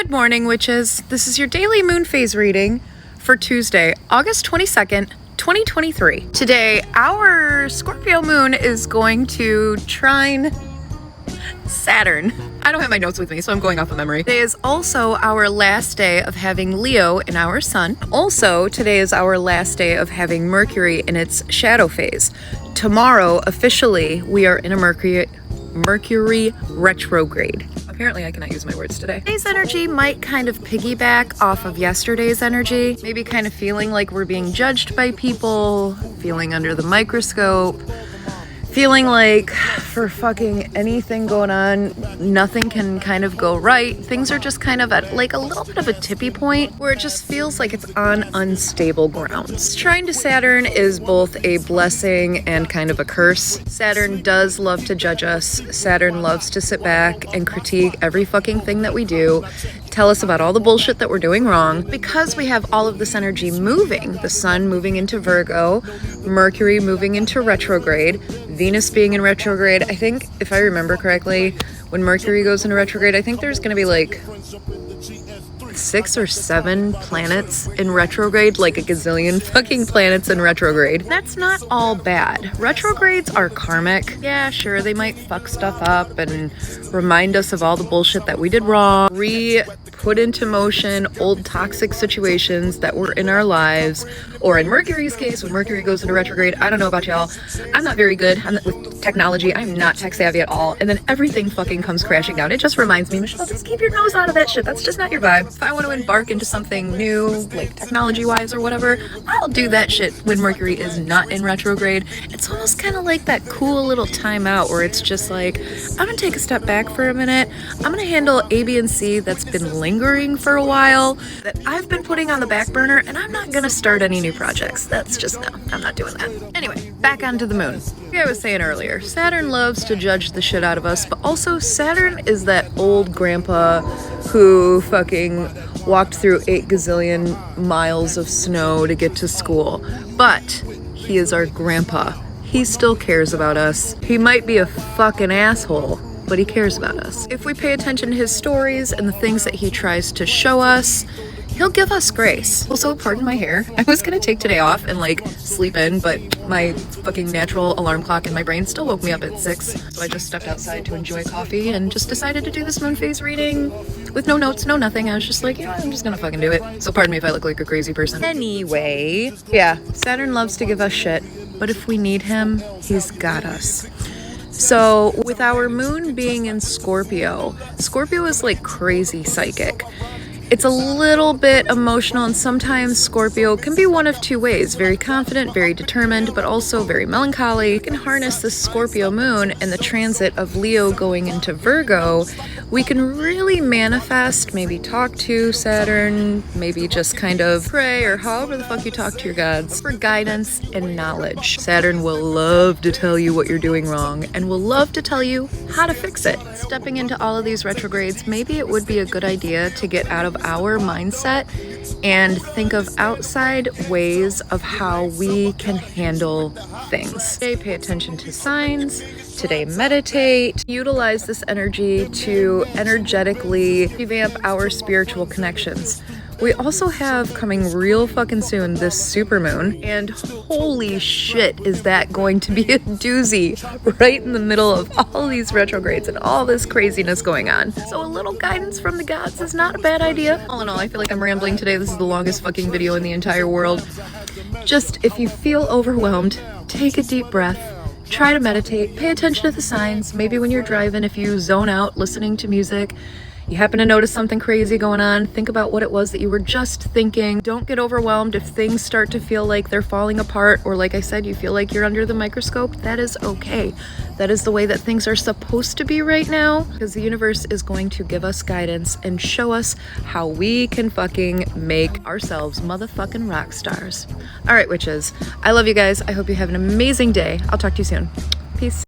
Good morning, witches. This is your daily moon phase reading for Tuesday, August 22nd, 2023. Today, our Scorpio moon is going to trine Saturn. I don't have my notes with me, so I'm going off of memory. Today is also our last day of having Leo in our sun. Also, today is our last day of having Mercury in its shadow phase. Tomorrow, officially, we are in a Mercury retrograde. Apparently I cannot use my words today. Today's energy might kind of piggyback off of yesterday's energy. Maybe kind of feeling like we're being judged by people, feeling under the microscope, feeling like for fucking anything going on, nothing can kind of go right. Things are just kind of at like a little bit of a tippy point where it just feels like it's on unstable grounds. Trine to Saturn is both a blessing and kind of a curse. Saturn does love to judge us. Saturn loves to sit back and critique every fucking thing that we do, tell us about all the bullshit that we're doing wrong. Because we have all of this energy moving, the sun moving into Virgo, Mercury moving into retrograde, Venus being in retrograde. I think, if I remember correctly, when Mercury goes into retrograde, I think there's going to be like 6 or 7 planets in retrograde, like a gazillion fucking planets in retrograde. That's not all bad. Retrogrades are karmic. Yeah, sure, they might fuck stuff up and remind us of all the bullshit that we did wrong, put into motion old toxic situations that were in our lives, or in Mercury's case, when Mercury goes into retrograde, I don't know about y'all, I'm not very good with technology. I'm not tech savvy at all, and then everything fucking comes crashing down. It just reminds me, Michelle, just keep your nose out of that shit. That's just not your vibe. If I want to embark into something new, like technology-wise or whatever, I'll do that shit when Mercury is not in retrograde. It's almost kind of like that cool little timeout where it's just like, I'm gonna take a step back for a minute. I'm gonna handle A, B, and C that's been lingering for a while, that I've been putting on the back burner, and I'm not gonna start any new projects. That's just, no, I'm not doing that. Anyway, back onto the moon. Like I was saying earlier, Saturn loves to judge the shit out of us, but also Saturn is that old grandpa who fucking walked through 8 gazillion miles of snow to get to school. But he is our grandpa. He still cares about us. He might be a fucking asshole, but he cares about us. If we pay attention to his stories and the things that he tries to show us, he'll give us grace. Also, pardon my hair. I was gonna take today off and like sleep in, but my fucking natural alarm clock in my brain still woke me up at 6. So I just stepped outside to enjoy coffee and just decided to do this moon phase reading with no notes, no nothing. I was just like, I'm just gonna fucking do it. So pardon me if I look like a crazy person. Anyway, yeah, Saturn loves to give us shit, but if we need him, he's got us. So with our moon being in Scorpio, Scorpio is like crazy psychic. It's a little bit emotional, and sometimes Scorpio can be one of 2 ways. Very confident, very determined, but also very melancholy. You can harness the Scorpio moon and the transit of Leo going into Virgo. We can really manifest, maybe talk to Saturn, maybe just kind of pray, or however the fuck you talk to your gods, for guidance and knowledge. Saturn will love to tell you what you're doing wrong and will love to tell you how to fix it. Stepping into all of these retrogrades, maybe it would be a good idea to get out of our mindset and think of outside ways of how we can handle things. Today, pay attention to signs. Today, meditate. Utilize this energy to energetically revamp our spiritual connections. We also have coming real fucking soon this supermoon, and holy shit is that going to be a doozy right in the middle of all these retrogrades and all this craziness going on. So a little guidance from the gods is not a bad idea. All in all, I feel like I'm rambling today. This is the longest fucking video in the entire world. Just, if you feel overwhelmed, take a deep breath. Try to meditate, pay attention to the signs. Maybe when you're driving, if you zone out listening to music, you happen to notice something crazy going on, think about what it was that you were just thinking. Don't get overwhelmed if things start to feel like they're falling apart, or like I said, you feel like you're under the microscope. That is okay. That is the way that things are supposed to be right now, because the universe is going to give us guidance and show us how we can fucking make ourselves motherfucking rock stars. All right, witches, I love you guys. I hope you have an amazing day. I'll talk to you soon. Peace.